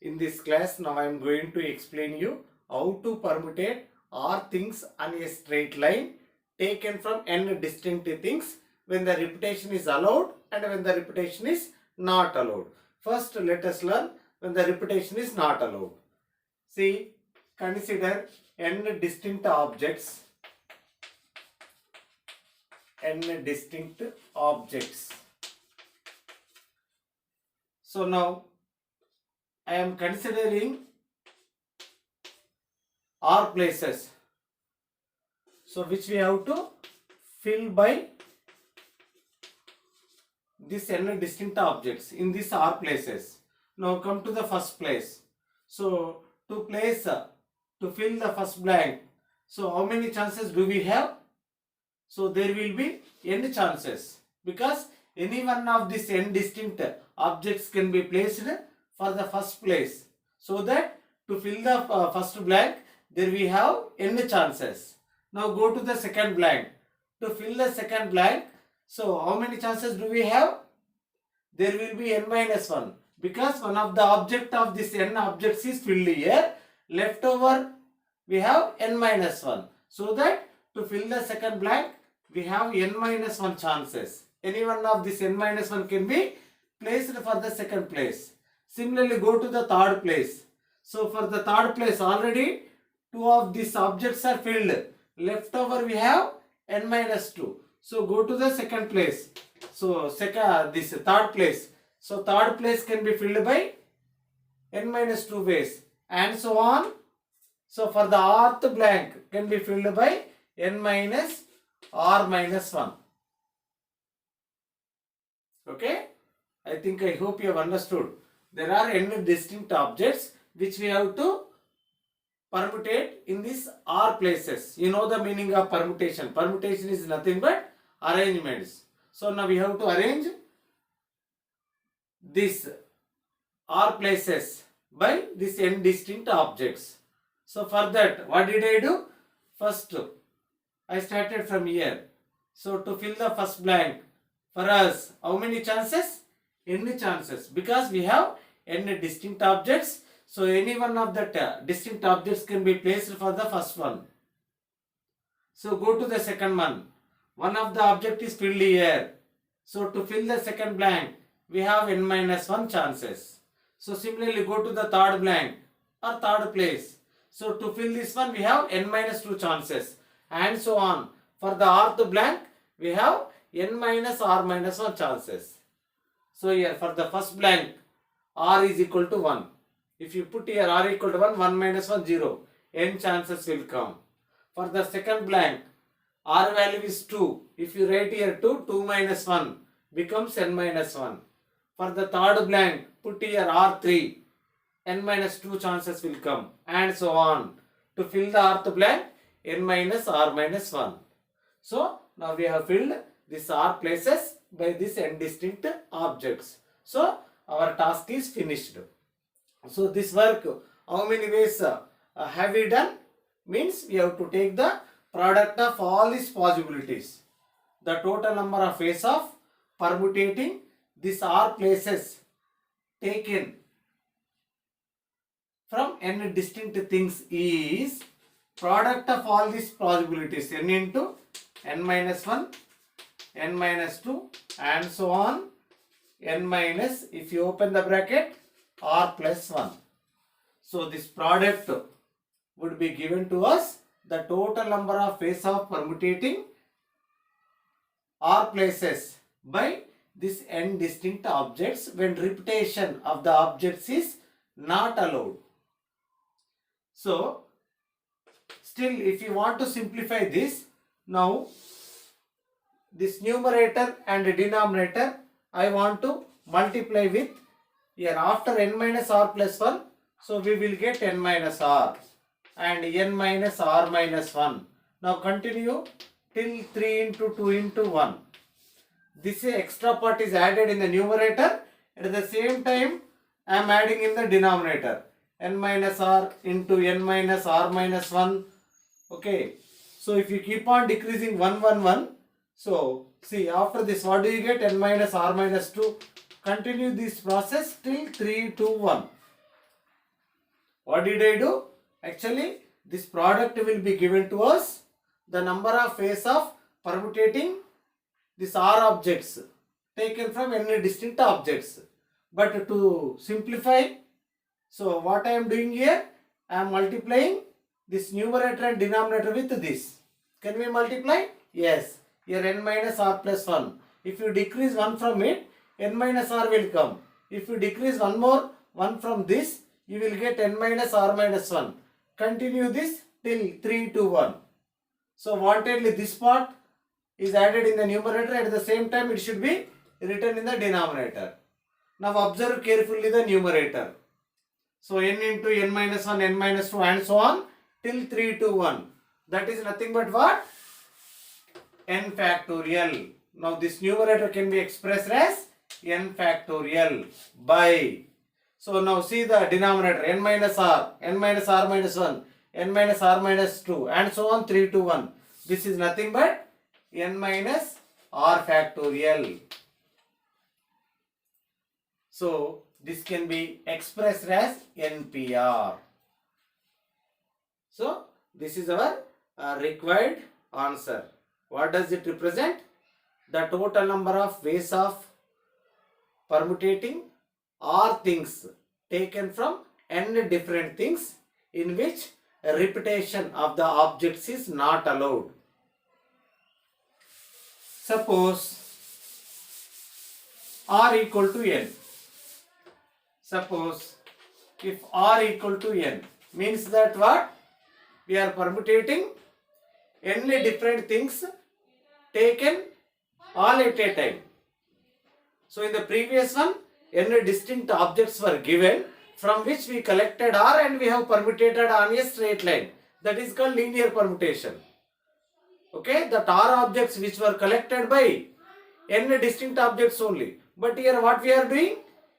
In this class, now I am going to explain you how to permutate r things on a straight line taken from n distinct things when the repetition is allowed and when the repetition is not allowed. First, let us learn when the repetition is not allowed. See, consider n distinct objects. N distinct objects. So now I am considering r places, so which we have to fill by this n distinct objects in these r places. Now come to the first place. So to fill the first blank, so how many chances do we have? So there will be n chances, because any one of these n distinct objects can be placed for the first place. So that to fill the first blank, there we have n chances. Now go to the second blank. To fill the second blank, so how many chances do we have? There will be n minus 1, because one of the object of this n objects is filled here. Left over we have n minus 1. So that to fill the second blank, we have n minus 1 chances. Any one of this n minus 1 can be placed for the second place. Similarly, go to the third place. So for the third place, already two of these objects are filled. Left over we have n minus 2. So go to the second place. So this third place. So third place can be filled by n minus 2 ways, and so on. So for the rth blank can be filled by n minus r minus 1. Okay? I hope you have understood. There are n distinct objects which we have to permutate in these r places. You know the meaning of permutation. Permutation is nothing but arrangements. So now we have to arrange these r places by these n distinct objects. So for that, what did I do? First, I started from here. So to fill the first blank, for us, how many chances? N chances, because we have n distinct objects. So any one of that distinct objects can be placed for the first one. So go to the second one. One of the object is filled here. So to fill the second blank, we have n minus 1 chances. So similarly, go to the third blank or third place. So to fill this one, we have n minus 2 chances, and so on. For the rth blank, we have n minus r minus 1 chances. So here for the first blank, r is equal to 1. If you put here r equal to 1, 1 minus 1, 0. N chances will come. For the second blank, r value is 2. If you write here 2, 2 minus 1 becomes n minus 1. For the third blank, put here r3. N minus 2 chances will come, and so on. To fill the rth blank, n minus r minus 1. So now we have filled these r places by these n distinct objects. So our task is finished. So this work, how many ways have we done? Means we have to take the product of all these possibilities. The total number of ways of permutating these r places taken from n distinct things is product of all these possibilities, n into n minus 1, n minus 2, and so on, n minus, if you open the bracket, r plus 1. So this product would be given to us the total number of ways of permutating r places by this n distinct objects when repetition of the objects is not allowed. So still, if you want to simplify this, now this numerator and denominator I want to multiply with here after n minus r plus 1. So we will get n minus r and n minus r minus 1. Now continue till 3 into 2 into 1. This extra part is added in the numerator, and at the same time I am adding in the denominator. N minus r into n minus r minus 1. Okay. So if you keep on decreasing 1, 1, 1. So see, after this, what do you get? N minus r minus 2. Continue this process till 3, 2, 1. What did I do? Actually, this product will be given to us the number of ways of permutating these R objects taken from any distinct objects. But to simplify, so what I am doing here, I am multiplying this numerator and denominator with this. Can we multiply? Yes. Here n minus r plus 1. If you decrease 1 from it, n minus r will come. If you decrease one more 1 from this, you will get n minus r minus 1. Continue this till 3 to 1. So wantedly this part is added in the numerator, at the same time it should be written in the denominator. Now observe carefully the numerator. So n into n minus 1, n minus 2 and so on till 3 to 1. That is nothing but what? N factorial. Now this numerator can be expressed as n factorial by. So now see the denominator, n minus r minus 1, n minus r minus 2 and so on 3 to 1. This is nothing but n minus r factorial. So this can be expressed as NPR. So this is our required answer. What does it represent? The total number of ways of permutating R things taken from n different things in which a repetition of the objects is not allowed. Suppose R equal to n. Suppose if R equal to n means that what? We are permutating n different things taken all at a time. So in the previous one, n distinct objects were given from which we collected R and we have permutated on a straight line. That is called linear permutation. Okay, that R objects which were collected by n distinct objects only. But here what we are doing?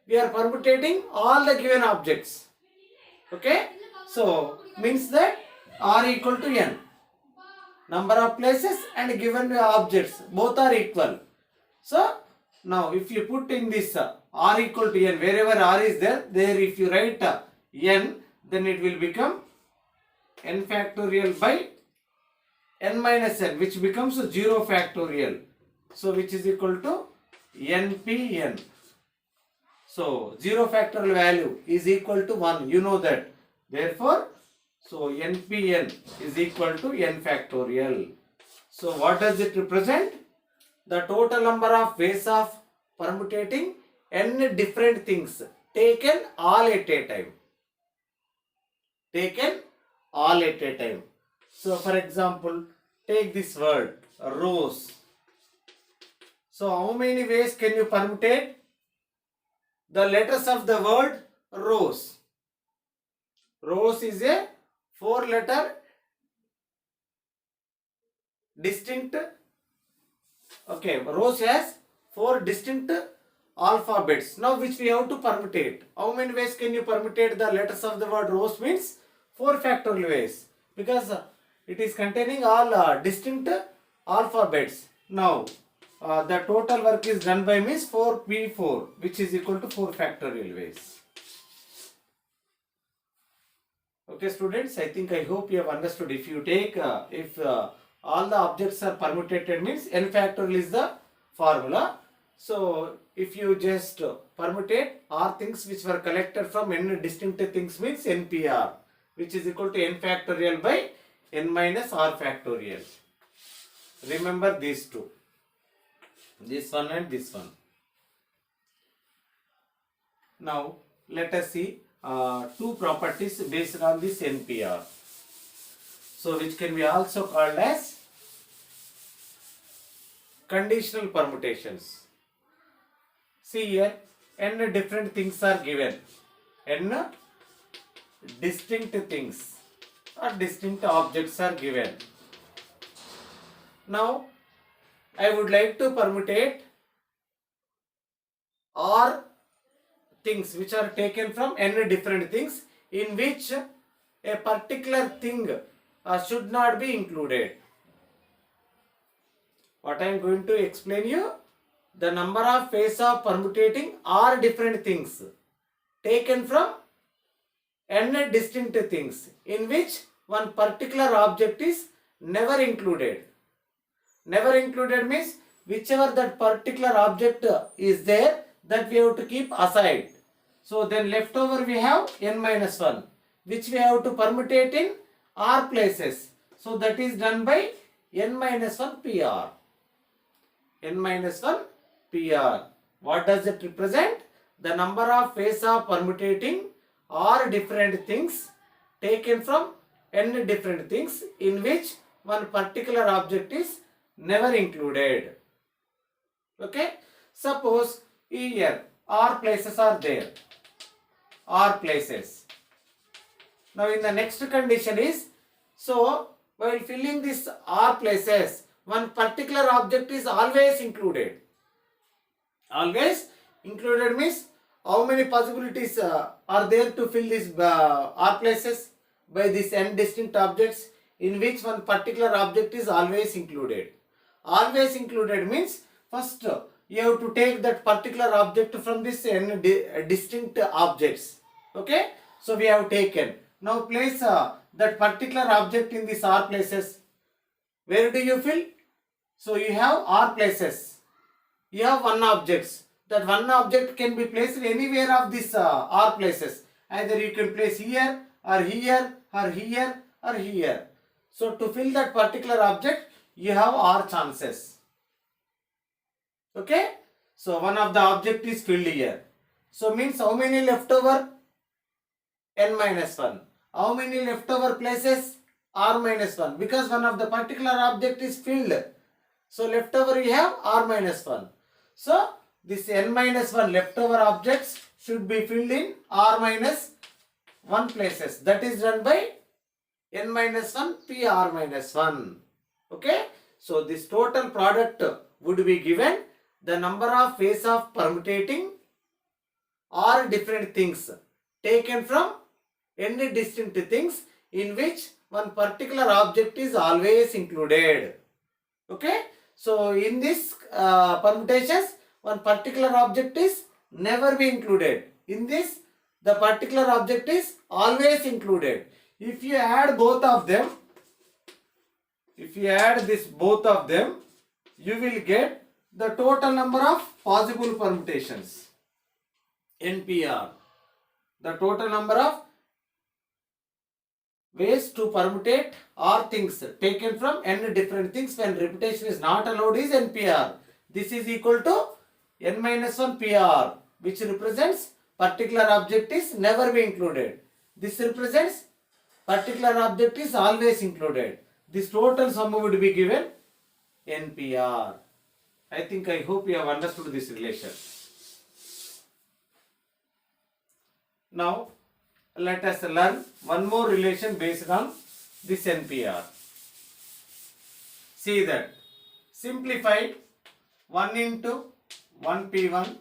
We are permutating all the given objects. Okay, so means that R equal to n. Number of places and given objects both are equal. So now if you put in this R equal to n, wherever R is there if you write n, then it will become n factorial by n minus n, which becomes 0 factorial. So which is equal to npn. So 0 factorial value is equal to 1. You know that. Therefore, so npn is equal to n factorial. So what does it represent? The total number of ways of permutating n different things taken all at a time. Taken all at a time. So for example, take this word rose. So how many ways can you permutate the letters of the word rose? Rose is a 4-letter distinct. Okay, rose has 4 distinct alphabets. Now which we have to permutate. How many ways can you permutate the letters of the word rose? Means 4 factorial ways, because it is containing all distinct alphabets. Now the total work is done by means 4p4, which is equal to 4 factorial ways. Okay students, I hope you have understood. If you take all the objects are permutated means n factorial is the formula. So if you just permutate R things which were collected from n distinct things means NPR, which is equal to n factorial by n minus r factorial. Remember these two, this one and this one. Now let us see two properties based on this NPR. So which can be also called as conditional permutations. See here, n different things are given, n distinct things or distinct objects are given. Now I would like to permutate R things which are taken from n different things in which a particular thing should not be included. What I am going to explain you, the number of ways of permutating R different things taken from n distinct things in which one particular object is never included. Never included means whichever that particular object is there, that we have to keep aside. So then left over we have n minus 1, which we have to permutate in r places. So that is done by n minus 1 pr. n minus 1 pr. What does it represent? The number of ways of permutating r different things taken from n different things in which one particular object is never included. Okay, suppose here r places are there, r places. Now in the next condition is, so while filling this r places, one particular object is always included. Always included means how many possibilities are there to fill this r places by these n distinct objects in which one particular object is always included. Always included means first you have to take that particular object from this n distinct objects. Okay, so we have taken. Now place that particular object in this r places. Where do you fill? So you have r places. You have one objects. That one object can be placed anywhere of this r places. Either you can place here or here or here or here. So to fill that particular object, you have r chances. Okay. So one of the object is filled here. So means how many left over? N minus 1. How many leftover places? R minus 1. Because one of the particular object is filled. So leftover you have R minus 1. So this n minus 1 leftover objects should be filled in r minus 1 places. That is done by n minus 1 p r minus 1. Okay. So this total product would be given the number of ways of permutating r different things taken from n distinct things in which one particular object is always included. Okay. So in this permutations, one particular object is never be included. In this, the particular object is always included. If you add both of them, both of them, you will get the total number of possible permutations. NPR. The total number of ways to permutate or things taken from n different things when repetition is not allowed is NPR. This is equal to n minus 1 PR, which represents particular object is never be included. This represents particular object is always included. This total sum would be given NPR. I hope you have understood this relation. Now let us learn one more relation based on this NPR. See that simplified 1 into 1p1,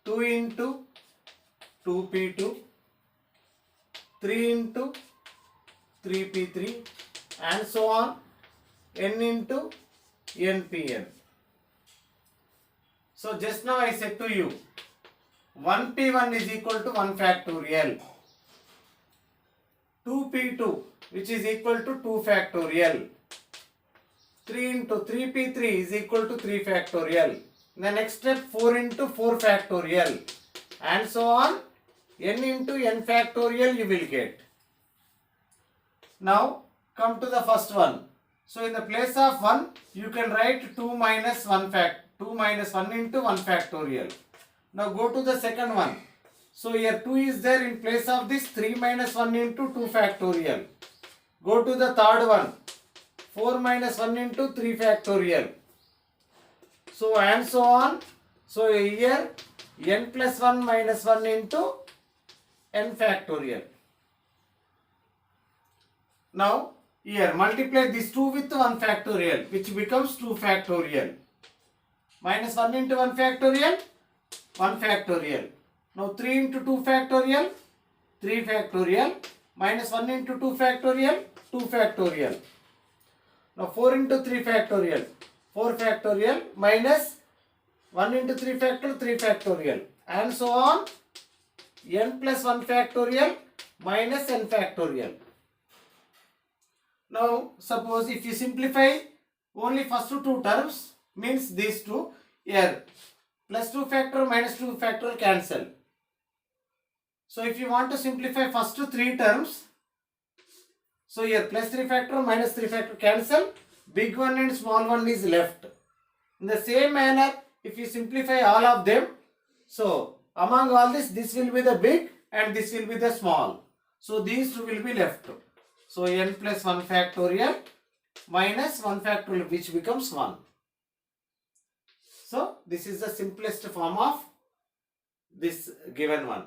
2 into 2p2, 3 into 3p3 and so on, n into npn. So just now I said to you 1p1 is equal to 1 factorial, 2p2 which is equal to 2 factorial, 3 into 3p3 is equal to 3 factorial. In the next step 4 into 4 factorial and so on, n into n factorial you will get. Now come to the first one. So in the place of 1 you can write 2 minus 1 into 1 factorial. Now go to the second one. So here 2 is there in place of this 3 minus 1 into 2 factorial. Go to the third one. 4 minus 1 into 3 factorial. So and so on. So here n plus 1 minus 1 into n factorial. Now here multiply this 2 with 1 factorial, which becomes 2 factorial. Minus 1 into 1 factorial, 1 factorial. Now 3 into 2 factorial, 3 factorial. Minus 1 into 2 factorial, 2 factorial. Now 4 into 3 factorial, 4 factorial, minus 1 into 3 factorial, 3 factorial, and so on n plus 1 factorial minus n factorial. Now suppose if you simplify only first two terms, means these two, here plus 2 factor minus 2 factor cancel. So if you want to simplify first three terms, so here plus 3 factor minus 3 factor cancel, big one and small one is left. In the same manner, if you simplify all of them, so among all this will be the big and this will be the small. So these two will be left. So n plus 1 factorial minus 1 factorial, which becomes 1. So this is the simplest form of this given one.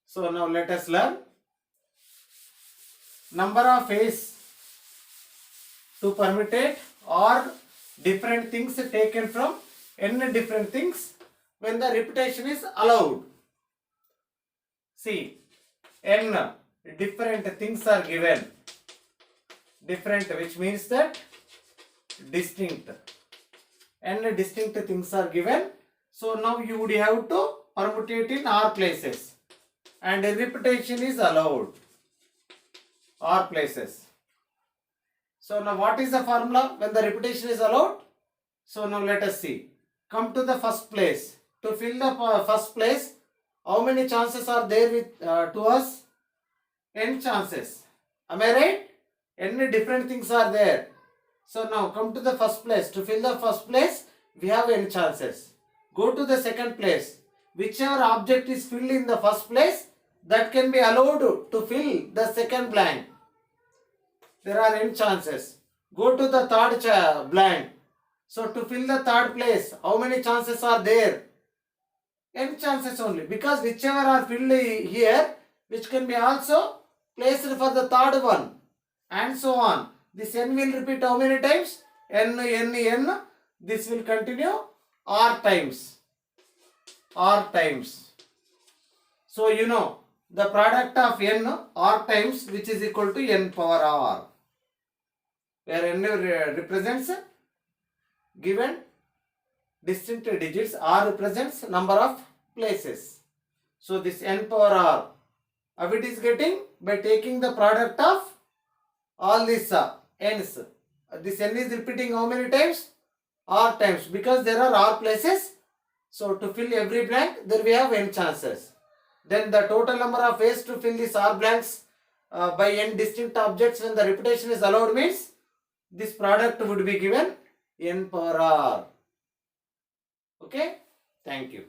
So now let us learn number of ways to permutate or different things taken from n different things when the repetition is allowed. See, n different things are given. Different, which means that distinct. N distinct things are given. So now you would have to permutate in r places, and repetition is allowed. R places. So now what is the formula when the repetition is allowed? So now let us see. Come to the first place. To fill the first place, how many chances are there with to us? N chances. Am I right? N different things are there. So now come to the first place. To fill the first place, we have n chances. Go to the second place. Whichever object is filled in the first place, that can be allowed to fill the second blank. There are n chances. Go to the third blank. So to fill the third place, how many chances are there? N chances only, because whichever are filled here, which can be also placed for the third one, and so on. This n will repeat how many times? N. This will continue r times. So you know the product of n r times, which is equal to n power r, where n represents given distinct digits, r represents number of places. So this n power r, how it is getting? By taking the product of all these n's. This n is repeating how many times? R times, because there are r places. So to fill every blank, there we have n chances. Then the total number of ways to fill these r blanks by n distinct objects when the repetition is allowed means this product would be given n power r. Okay, thank you.